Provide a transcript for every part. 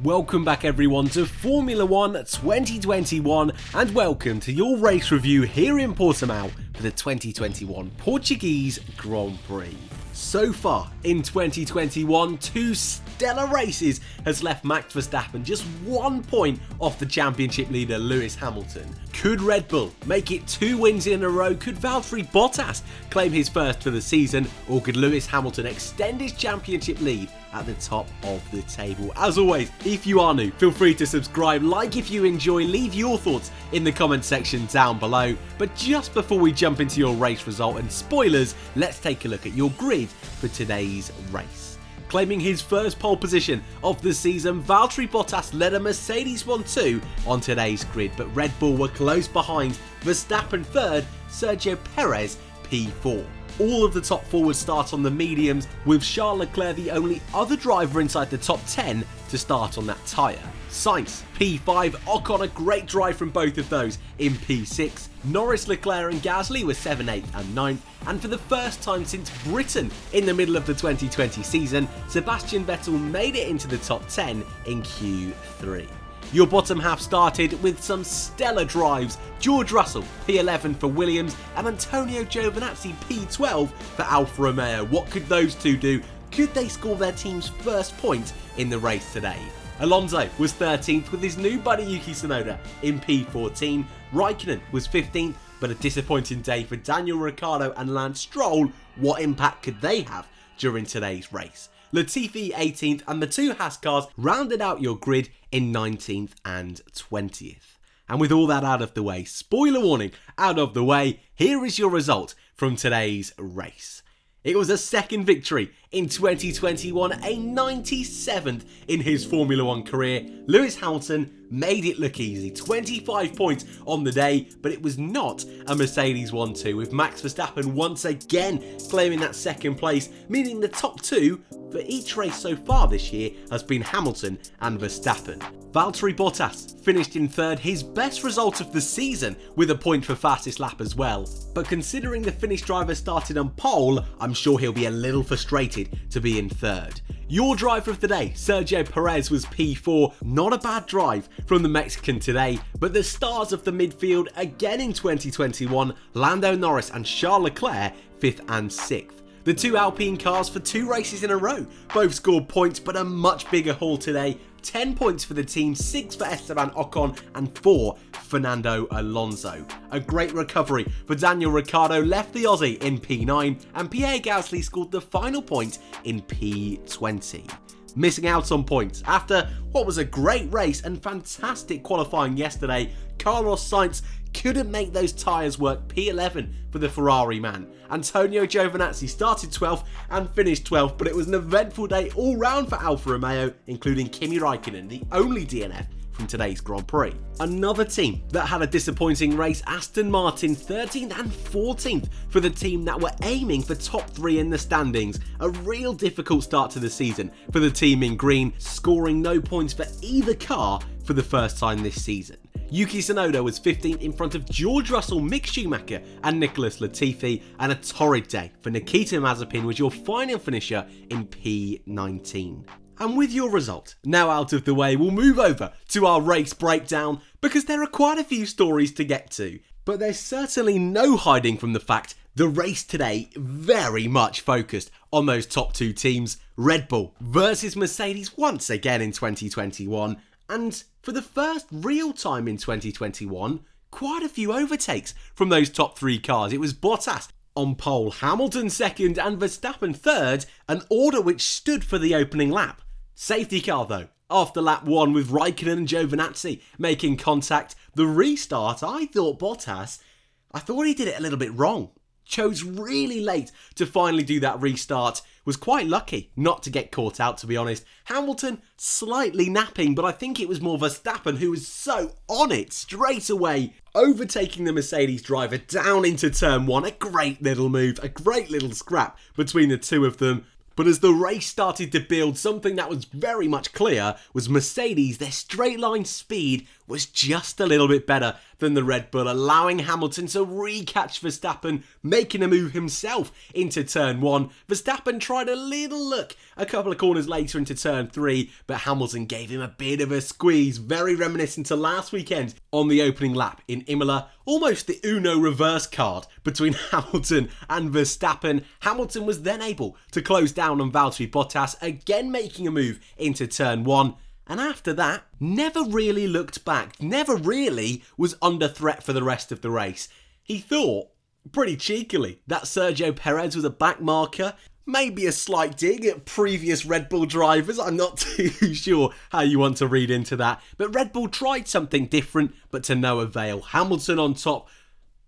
Welcome back everyone to Formula 1 2021 and welcome to your race review here in Portimao for the 2021 Portuguese Grand Prix. So far in 2021, two stellar races has left Max Verstappen just 1 point off the championship leader Lewis Hamilton. Could Red Bull make it 2 wins in a row? Could Valtteri Bottas claim his first for the season? Or could Lewis Hamilton extend his championship lead at the top of the table? As always, if you are new, feel free to subscribe, like if you enjoy, leave your thoughts in the comment section down below. But just before we jump into your race result and spoilers, let's take a look at your grid for today's race. Claiming his first pole position of the season, Valtteri Bottas led a Mercedes 1-2 on today's grid, but Red Bull were close behind, Verstappen third, Sergio Perez P4. All of the top forwards start on the mediums, with Charles Leclerc the only other driver inside the top 10 to start on that tyre. Sainz P5, Ocon a great drive from both of those in P6. Norris, Leclerc and Gasly were 7th, 8th and 9th, and for the first time since Britain in the middle of the 2020 season, Sebastian Vettel made it into the top 10 in Q3. Your bottom half started with some stellar drives. George Russell, P11 for Williams, and Antonio Giovinazzi, P12 for Alfa Romeo. What could those two do? Could they score their team's first point in the race today? Alonso was 13th with his new buddy Yuki Tsunoda in P14. Raikkonen was 15th, but a disappointing day for Daniel Ricciardo and Lance Stroll. What impact could they have during today's race? Latifi 18th, and the two Haas cars rounded out your grid in 19th and 20th. And with all that out of the way, spoiler warning out of the way, here is your result from today's race. It was a second victory in 2021, a 97th in his Formula 1 career. Lewis Hamilton made it look easy, 25 points on the day, but it was not a Mercedes 1-2, with Max Verstappen once again claiming that second place, meaning the top two for each race so far this year has been Hamilton and Verstappen. Valtteri Bottas finished in third, his best result of the season, with a point for fastest lap as well. But considering the Finnish driver started on pole, I'm sure he'll be a little frustrated to be in third. Your driver of the day, Sergio Perez, was P4. Not a bad drive from the Mexican today, but the stars of the midfield again in 2021, Lando Norris and Charles Leclerc, 5th and 6th. The two Alpine cars for 2 races in a row both scored points, but a much bigger haul today. 10 points for the team, 6 for Esteban Ocon and 4 for Fernando Alonso. A great recovery for Daniel Ricciardo, left the Aussie in P9, and Pierre Gasly scored the final point in P20. Missing out on points after what was a great race and fantastic qualifying yesterday, Carlos Sainz couldn't make those tyres work, P11 for the Ferrari man. Antonio Giovinazzi started 12th and finished 12th, but it was an eventful day all round for Alfa Romeo, including Kimi Raikkonen, the only DNF from today's Grand Prix. Another team that had a disappointing race, Aston Martin 13th and 14th for the team that were aiming for top 3 in the standings. A real difficult start to the season for the team in green, scoring no points for either car for the first time this season. Yuki Tsunoda was 15th in front of George Russell, Mick Schumacher and Nicholas Latifi, and a torrid day for Nikita Mazepin was your final finisher in P19. And with your result now out of the way, we'll move over to our race breakdown because there are quite a few stories to get to. But there's certainly no hiding from the fact the race today very much focused on those top 2 teams, Red Bull versus Mercedes once again in 2021. And for the first real time in 2021, quite a few overtakes from those top 3 cars. It was Bottas on pole, Hamilton second and Verstappen third, an order which stood for the opening lap. Safety car though, after lap 1 with Raikkonen and Giovinazzi making contact. The restart, I thought he did it a little bit wrong. Chose really late to finally do that restart. Was quite lucky not to get caught out, to be honest. Hamilton slightly napping, but I think it was more Verstappen who was so on it straight away, overtaking the Mercedes driver down into turn 1. A great little move, a great little scrap between the two of them. But as the race started to build, something that was very much clear was Mercedes, their straight line speed was just a little bit better than the Red Bull, allowing Hamilton to re-catch Verstappen, making a move himself into turn 1. Verstappen tried a little look a couple of corners later into turn 3, but Hamilton gave him a bit of a squeeze, very reminiscent to last weekend on the opening lap in Imola. Almost the Uno reverse card between Hamilton and Verstappen. Hamilton was then able to close down on Valtteri Bottas, again making a move into turn 1. And after that, never really looked back, never really was under threat for the rest of the race. He thought, pretty cheekily, that Sergio Perez was a back marker. Maybe a slight dig at previous Red Bull drivers. I'm not too sure how you want to read into that. But Red Bull tried something different, but to no avail. Hamilton on top.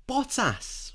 Bottas.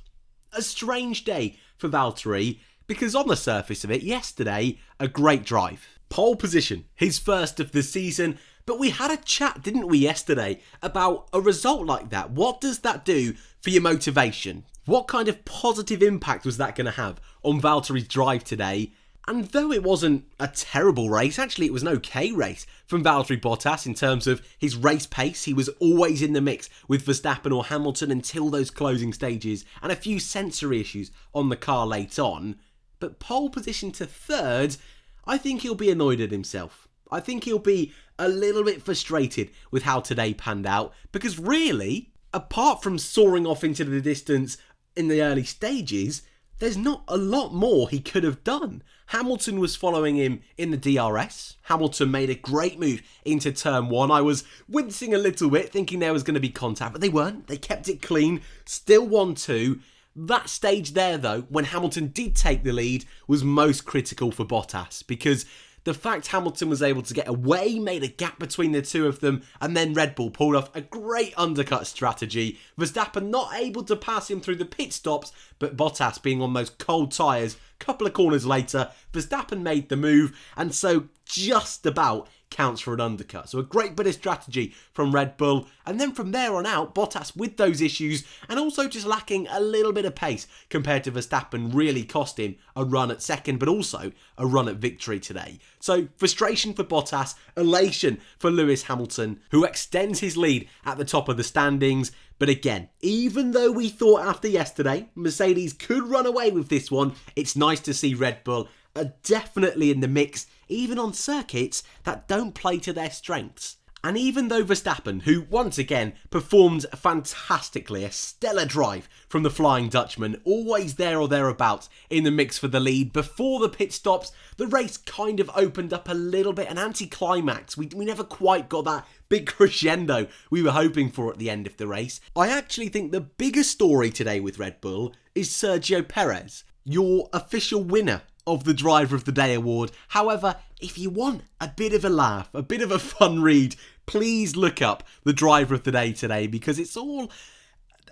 A strange day for Valtteri, because on the surface of it, yesterday, a great drive. Pole position, his first of the season. But we had a chat, didn't we, yesterday, about a result like that. What does that do for your motivation? What kind of positive impact was that going to have on Valtteri's drive today? And though it wasn't a terrible race, actually it was an okay race from Valtteri Bottas in terms of his race pace. He was always in the mix with Verstappen or Hamilton until those closing stages and a few sensory issues on the car late on. But pole position to third, I think he'll be annoyed at himself. I think he'll be a little bit frustrated with how today panned out, because really, apart from soaring off into the distance in the early stages, there's not a lot more he could have done. Hamilton was following him in the DRS. Hamilton made a great move into turn 1. I was wincing a little bit, thinking there was going to be contact, but they weren't. They kept it clean. Still 1-2. That stage there, though, when Hamilton did take the lead, was most critical for Bottas, because the fact Hamilton was able to get away made a gap between the two of them, and then Red Bull pulled off a great undercut strategy. Verstappen not able to pass him through the pit stops, but Bottas being on those cold tyres, couple of corners later, Verstappen made the move, and so just about counts for an undercut. So a great bit of strategy from Red Bull, and then from there on out, Bottas with those issues and also just lacking a little bit of pace compared to Verstappen really cost him a run at second, but also a run at victory today. So frustration for Bottas, elation for Lewis Hamilton, who extends his lead at the top of the standings. But again, even though we thought after yesterday Mercedes could run away with this one, it's nice to see Red Bull are definitely in the mix, even on circuits that don't play to their strengths. And even though Verstappen, who once again performed fantastically, a stellar drive from the Flying Dutchman, always there or thereabouts in the mix for the lead, before the pit stops, the race kind of opened up a little bit, an anticlimax. We never quite got that big crescendo we were hoping for at the end of the race. I actually think the biggest story today with Red Bull is Sergio Perez, your official winner of the Driver of the Day award. However, if you want a bit of a laugh, a bit of a fun read, please look up the Driver of the Day today, because it's all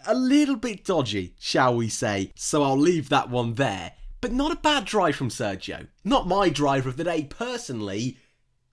a little bit dodgy, shall we say. So I'll leave that one there. But not a bad drive from Sergio. Not my Driver of the Day personally.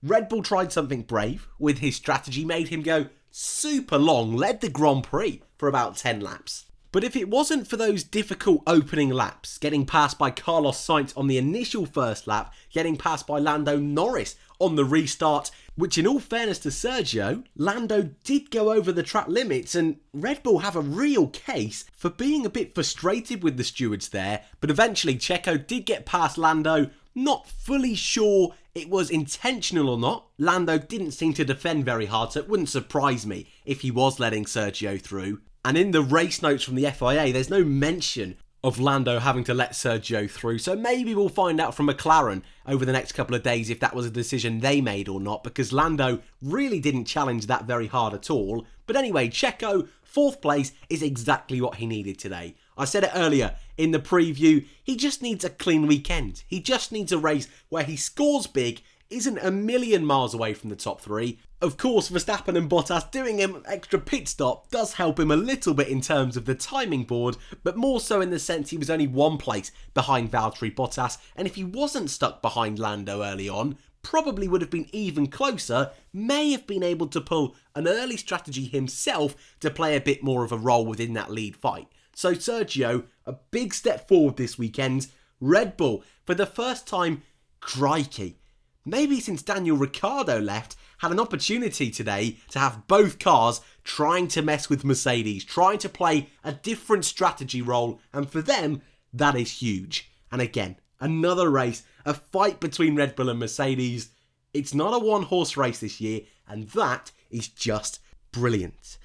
Red Bull tried something brave with his strategy, made him go super long, led the Grand Prix for about 10 laps. But if it wasn't for those difficult opening laps, getting passed by Carlos Sainz on the initial first lap, getting passed by Lando Norris on the restart, which in all fairness to Sergio, Lando did go over the track limits, and Red Bull have a real case for being a bit frustrated with the stewards there, but eventually Checo did get past Lando. Not fully sure it was intentional or not. Lando didn't seem to defend very hard, so it wouldn't surprise me if he was letting Sergio through. And in the race notes from the FIA, there's no mention of Lando having to let Sergio through. So maybe we'll find out from McLaren over the next couple of days if that was a decision they made or not, because Lando really didn't challenge that very hard at all. But anyway, Checo, 4th place, is exactly what he needed today. I said it earlier in the preview, he just needs a clean weekend. He just needs a race where he scores big, isn't a million miles away from the top 3. Of course, Verstappen and Bottas doing him an extra pit stop does help him a little bit in terms of the timing board, but more so in the sense he was only 1 place behind Valtteri Bottas, and if he wasn't stuck behind Lando early on, probably would have been even closer, may have been able to pull an early strategy himself to play a bit more of a role within that lead fight. So Sergio, a big step forward this weekend. Red Bull, for the first time, crikey, maybe since Daniel Ricciardo left, had an opportunity today to have both cars trying to mess with Mercedes, trying to play a different strategy role, and for them, that is huge. And again, another race, a fight between Red Bull and Mercedes. It's not a one-horse race this year, and that is just brilliant.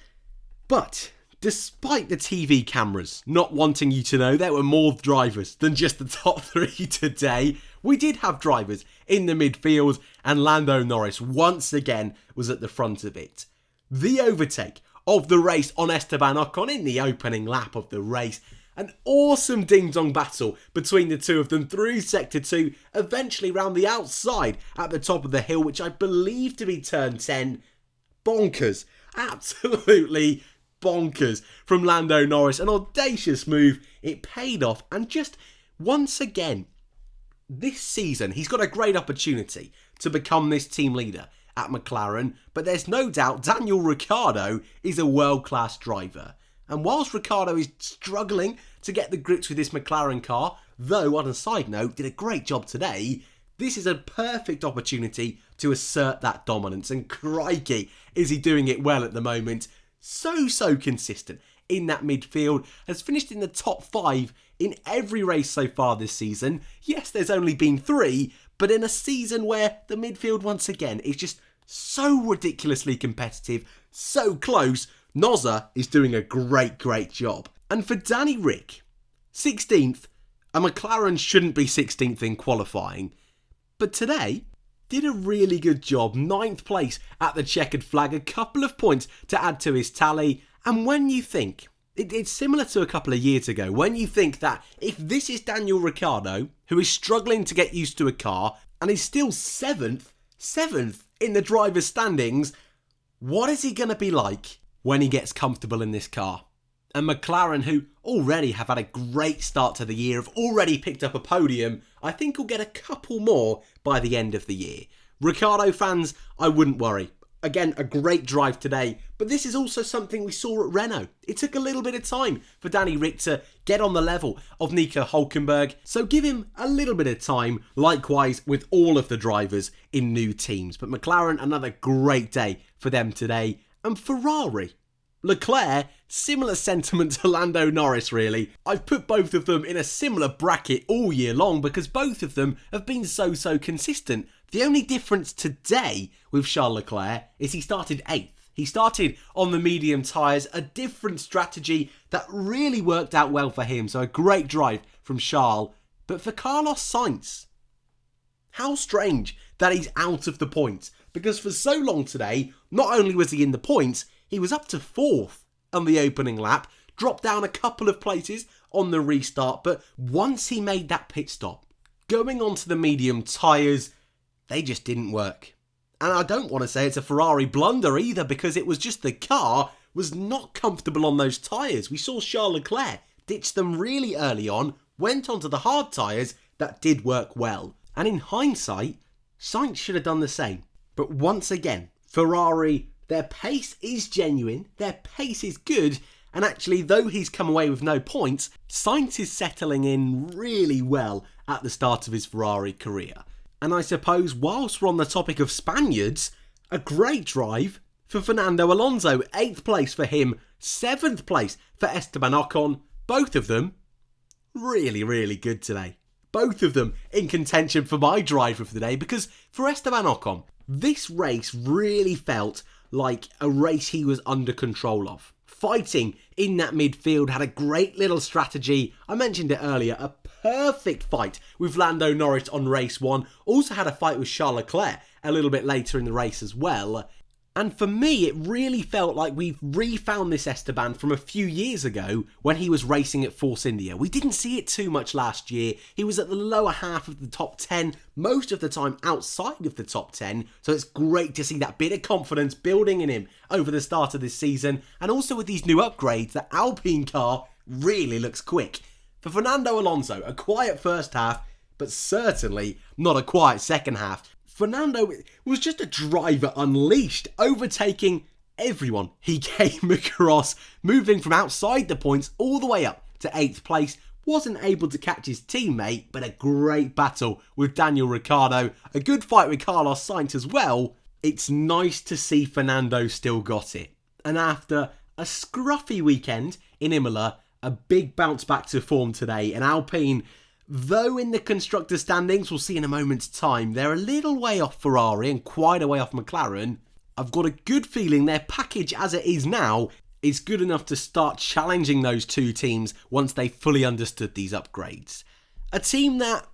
But despite the TV cameras not wanting you to know there were more drivers than just the top three today, we did have drivers in the midfield, and Lando Norris once again was at the front of it. The overtake of the race on Esteban Ocon in the opening lap of the race. An awesome ding-dong battle between the two of them through Sector 2, eventually round the outside at the top of the hill, which I believe to be turn 10. Bonkers. Absolutely bonkers from Lando Norris. An audacious move. It paid off. And just once again, this season, he's got a great opportunity to become this team leader at McLaren. But there's no doubt Daniel Ricciardo is a world-class driver. And whilst Ricciardo is struggling to get the grips with this McLaren car, though on a side note did a great job today, this is a perfect opportunity to assert that dominance. And crikey, is he doing it well at the moment. So consistent in that midfield. Has finished in the top 5 in every race so far this season. Yes, there's only been 3, but in a season where the midfield once again is just so ridiculously competitive, so close, Nozza is doing a great job. And for Danny Rick, 16th, a McLaren shouldn't be 16th in qualifying. But today, did a really good job. 9th place at the checkered flag, a couple of points to add to his tally. And when you think, it's similar to a couple of years ago, when you think that if this is Daniel Ricciardo, who is struggling to get used to a car, and is still 7th in the driver's standings, what is he going to be like when he gets comfortable in this car? And McLaren, who already have had a great start to the year, have already picked up a podium, I think will get a couple more by the end of the year. Ricciardo fans, I wouldn't worry. Again, a great drive today, but this is also something we saw at Renault. It took a little bit of time for Danny Rick to get on the level of Nico Hülkenberg, so give him a little bit of time, likewise with all of the drivers in new teams. But McLaren, another great day for them today. And Ferrari, Leclerc, similar sentiment to Lando Norris really. I've put both of them in a similar bracket all year long because both of them have been so consistent. The only difference today with Charles Leclerc is he started 8th. He started on the medium tyres, a different strategy that really worked out well for him. So a great drive from Charles. But for Carlos Sainz, how strange that he's out of the points. Because for so long today, not only was he in the points, he was up to 4th on the opening lap, dropped down a couple of places on the restart, but once he made that pit stop, going onto the medium tyres, they just didn't work. And I don't want to say it's a Ferrari blunder either, because it was just the car was not comfortable on those tyres. We saw Charles Leclerc ditch them really early on, went onto the hard tyres that did work well. And in hindsight, Sainz should have done the same. But once again, Ferrari, their pace is genuine, their pace is good, and actually, though he's come away with no points, Sainz is settling in really well at the start of his Ferrari career. And I suppose, whilst we're on the topic of Spaniards, a great drive for Fernando Alonso. 8th place for him, 7th place for Esteban Ocon. Both of them really good today. Both of them in contention for my driver of the day, because for Esteban Ocon, this race really felt like a race he was under control of. Fighting in that midfield, had a great little strategy. I mentioned it earlier, a perfect fight with Lando Norris on race 1. Also had a fight with Charles Leclerc a little bit later in the race as well. And for me, it really felt like we've refound this Esteban from a few years ago when he was racing at Force India. We didn't see it too much last year. He was at the lower half of the top 10, most of the time outside of the top 10. So it's great to see that bit of confidence building in him over the start of this season. And also with these new upgrades, the Alpine car really looks quick. For Fernando Alonso, a quiet first half, but certainly not a quiet second half. Fernando was just a driver unleashed, overtaking everyone he came across, moving from outside the points all the way up to 8th place. wasn't able to catch his teammate, but a great battle with Daniel Ricciardo, a good fight with Carlos Sainz as well. It's nice to see Fernando still got it. And after a scruffy weekend in Imola, a big bounce back to form today, and Alpine, though in the constructor standings, we'll see in a moment's time, they're a little way off Ferrari and quite a way off McLaren. I've got a good feeling their package as it is now is good enough to start challenging those two teams once they fully understood these upgrades. A team that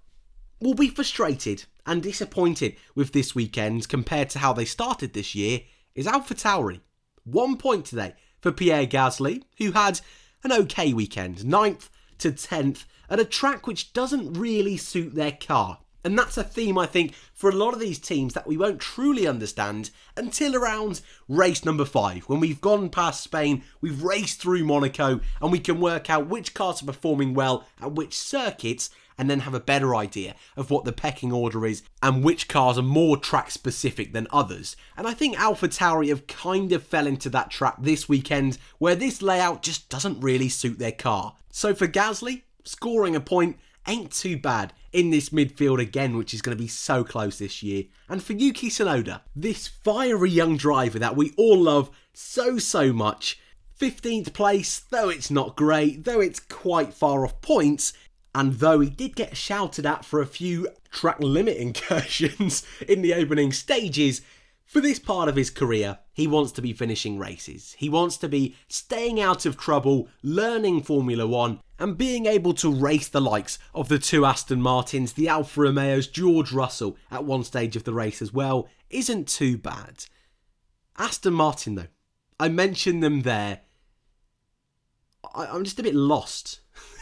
will be frustrated and disappointed with this weekend compared to how they started this year is AlphaTauri. 1 point today for Pierre Gasly, who had an okay weekend, 9th to 10th at a track which doesn't really suit their car. And that's a theme, I think, for a lot of these teams that we won't truly understand until around race number 5. When we've gone past Spain, we've raced through Monaco, and we can work out which cars are performing well at which circuits, and then have a better idea of what the pecking order is and which cars are more track specific than others. And I think AlphaTauri have kind of fell into that trap this weekend, where this layout just doesn't really suit their car. So for Gasly, scoring a point ain't too bad in this midfield again, which is going to be so close this year. And for Yuki Tsunoda, this fiery young driver that we all love so much, 15th place, though it's not great, though it's quite far off points, and though he did get shouted at for a few track limit incursions in the opening stages, for this part of his career, he wants to be finishing races. He wants to be staying out of trouble, learning Formula 1, and being able to race the likes of the two Aston Martins, the Alfa Romeos, George Russell at one stage of the race as well, isn't too bad. Aston Martin though, I mentioned them there. I'm just a bit lost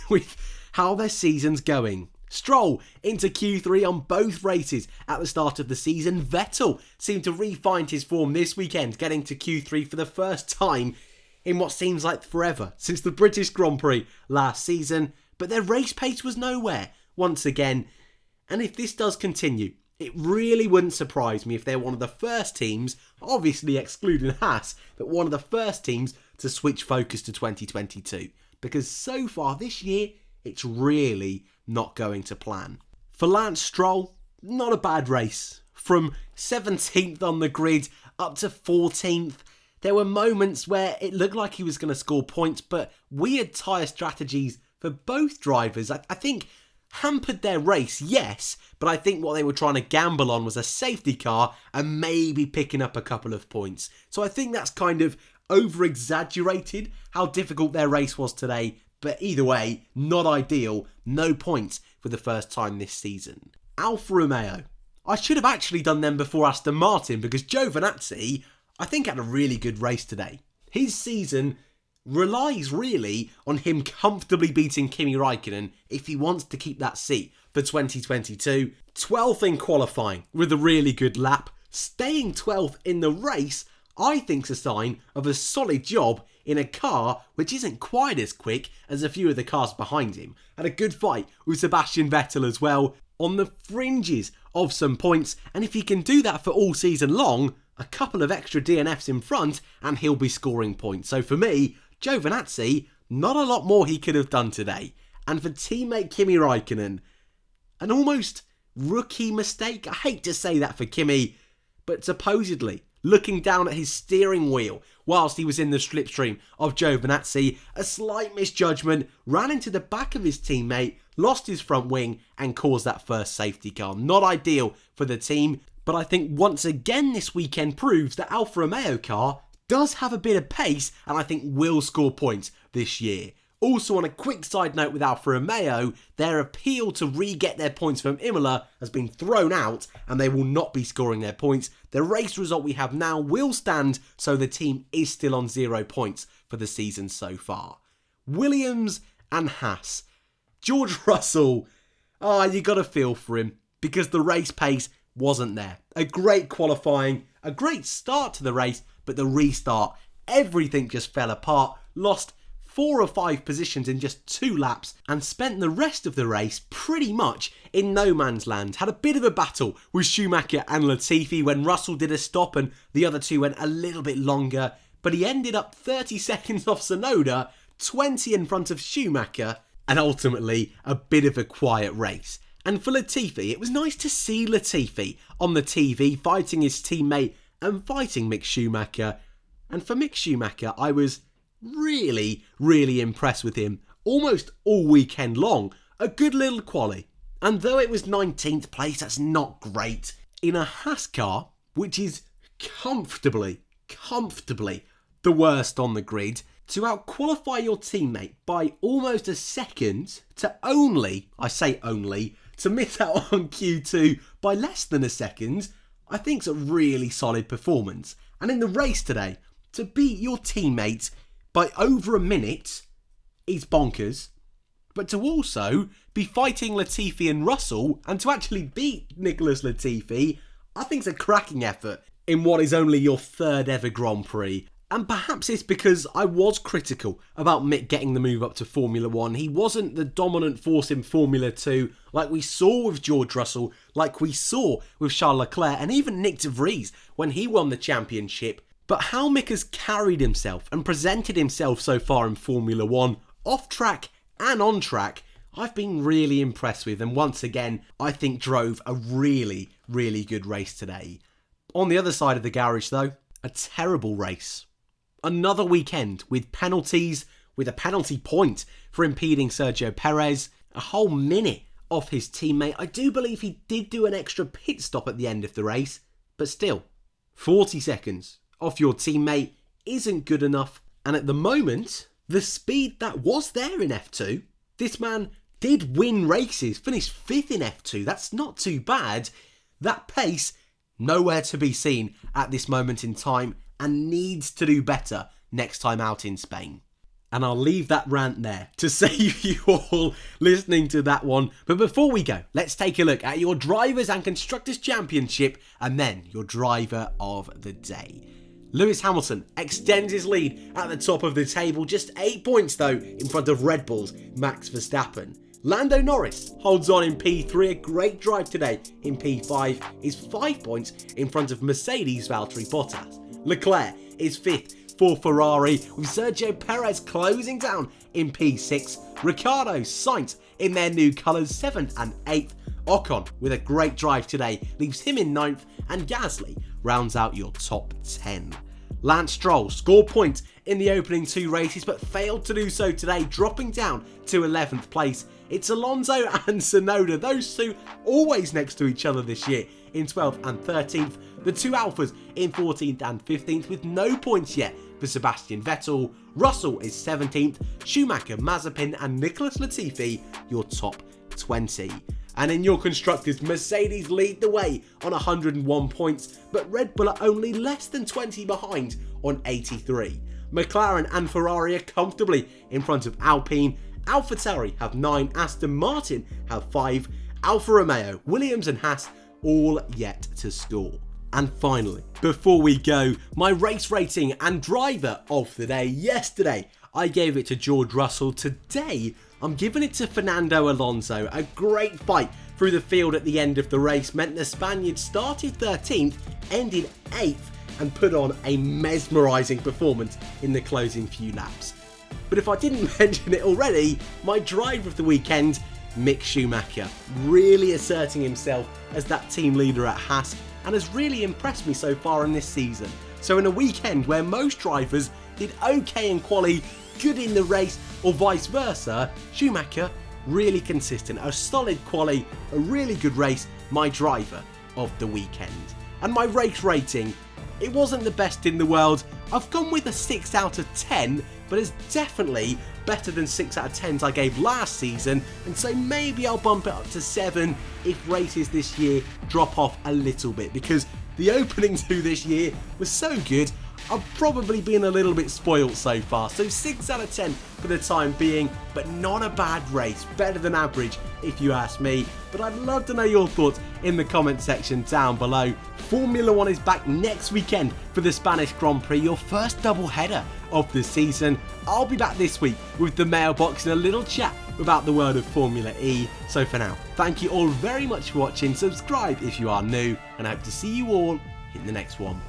with how their season's going. Stroll into Q3 on both races at the start of the season. Vettel seemed to re-find his form this weekend, getting to Q3 for the first time in what seems like forever since the British Grand Prix last season. But their race pace was nowhere once again. And if this does continue, it really wouldn't surprise me if they're one of the first teams, obviously excluding Haas, but one of the first teams to switch focus to 2022. Because so far this year, it's really not going to plan. For Lance Stroll, not a bad race. From 17th on the grid up to 14th, there were moments where it looked like he was going to score points, but weird tyre strategies for both drivers, I think, hampered their race, yes, but I think what they were trying to gamble on was a safety car and maybe picking up a couple of points. So I think that's kind of over-exaggerated how difficult their race was today. But either way, not ideal, no points for the first time this season. Alfa Romeo. I should have actually done them before Aston Martin because Giovinazzi, I think, had a really good race today. His season relies really on him comfortably beating Kimi Raikkonen if he wants to keep that seat for 2022. 12th in qualifying with a really good lap. Staying 12th in the race, I think's a sign of a solid job in a car which isn't quite as quick as a few of the cars behind him. Had a good fight with Sebastian Vettel as well, on the fringes of some points, and if he can do that for all season long, a couple of extra DNFs in front and he'll be scoring points. So for me, Giovinazzi, not a lot more he could have done today. And for teammate Kimi Raikkonen, an almost rookie mistake. I hate to say that for Kimi, but supposedly looking down at his steering wheel whilst he was in the slipstream of Giovinazzi, a slight misjudgment, ran into the back of his teammate, lost his front wing and caused that first safety car. Not ideal for the team, but I think once again this weekend proves that Alfa Romeo car does have a bit of pace and I think will score points this year. Also, on a quick side note with Alfa Romeo, their appeal to re-get their points from Imola has been thrown out and they will not be scoring their points. The race result we have now will stand, so the team is still on 0 points for the season so far. Williams and Haas. George Russell, you got to feel for him because the race pace wasn't there. A great qualifying, a great start to the race, but the restart, everything just fell apart. Lost 4 or 5 positions in just 2 laps and spent the rest of the race pretty much in no man's land. Had a bit of a battle with Schumacher and Latifi when Russell did a stop and the other two went a little bit longer, but he ended up 30 seconds off Tsunoda, 20 in front of Schumacher, and ultimately a bit of a quiet race. And for Latifi, it was nice to see Latifi on the TV fighting his teammate and fighting Mick Schumacher. And for Mick Schumacher, I was really, really impressed with him almost all weekend long. A good little quali. And though it was 19th place, that's not great. In a Haas car, which is comfortably the worst on the grid, to out-qualify your teammate by almost a second to only, I say only, to miss out on Q2 by less than a second, I think is a really solid performance. And in the race today, to beat your teammate by over a minute is bonkers. But to also be fighting Latifi and Russell and to actually beat Nicholas Latifi, I think is a cracking effort in what is only your third ever Grand Prix. And perhaps it's because I was critical about Mick getting the move up to Formula 1. He wasn't the dominant force in Formula 2 like we saw with George Russell, like we saw with Charles Leclerc and even Nick de Vries when he won the championship. But how Mick has carried himself and presented himself so far in Formula 1, off track and on track, I've been really impressed with, and once again, I think drove a really, really good race today. On the other side of the garage though, a terrible race. Another weekend with penalties, with a penalty point for impeding Sergio Perez, a whole minute off his teammate. I do believe he did do an extra pit stop at the end of the race, but still, 40 seconds off your teammate isn't good enough. And at the moment, the speed that was there in F2, this man did win races, finished 5th in F2. That's not too bad. That pace, nowhere to be seen at this moment in time, and needs to do better next time out in Spain. And I'll leave that rant there to save you all listening to that one. But before we go, let's take a look at your Drivers' and Constructors' Championship and then your Driver of the Day. Lewis Hamilton extends his lead at the top of the table, just 8 points though in front of Red Bull's Max Verstappen. Lando Norris holds on in P3, a great drive today in P5, is 5 points in front of Mercedes' Valtteri Bottas. Leclerc is 5th for Ferrari, with Sergio Perez closing down in P6. Ricciardo, Sainz in their new colours, 7th and 8th. Ocon, with a great drive today, leaves him in 9th, and Gasly rounds out your top 10. Lance Stroll scored points in the opening 2 races, but failed to do so today, dropping down to 11th place. It's Alonso and Tsunoda, those two always next to each other this year, in 12th and 13th. The 2 Alphas in 14th and 15th, with no points yet for Sebastian Vettel. Russell is 17th, Schumacher, Mazepin and Nicholas Latifi your top 20. And in your Constructors, Mercedes lead the way on 101 points, but Red Bull are only less than 20 behind on 83. McLaren and Ferrari are comfortably in front of Alpine. AlphaTauri have 9, Aston Martin have 5, Alfa Romeo, Williams and Haas all yet to score. And finally, before we go, my race rating and driver of the day. Yesterday, I gave it to George Russell. Today, I'm giving it to Fernando Alonso. A great fight through the field at the end of the race meant the Spaniard started 13th, ended 8th, and put on a mesmerising performance in the closing few laps. But if I didn't mention it already, my driver of the weekend, Mick Schumacher, really asserting himself as that team leader at Haas, and has really impressed me so far in this season. So in a weekend where most drivers did okay in quali, good in the race, or vice versa, Schumacher really consistent, a solid quali, a really good race, my driver of the weekend. And my race rating, it wasn't the best in the world. I've gone with a 6 out of 10, but it's definitely better than 6 out of 10s I gave last season, and so maybe I'll bump it up to 7 if races this year drop off a little bit, because the opening 2 this year was so good. I've probably been a little bit spoilt so far, so 6 out of 10 for the time being, but not a bad race, better than average if you ask me. But I'd love to know your thoughts in the comment section down below. Formula 1 is back next weekend for the Spanish Grand Prix, your first double header of the season. I'll be back this week with the mailbox and a little chat about the world of Formula E. So for now, thank you all very much for watching, subscribe if you are new, and I hope to see you all in the next one.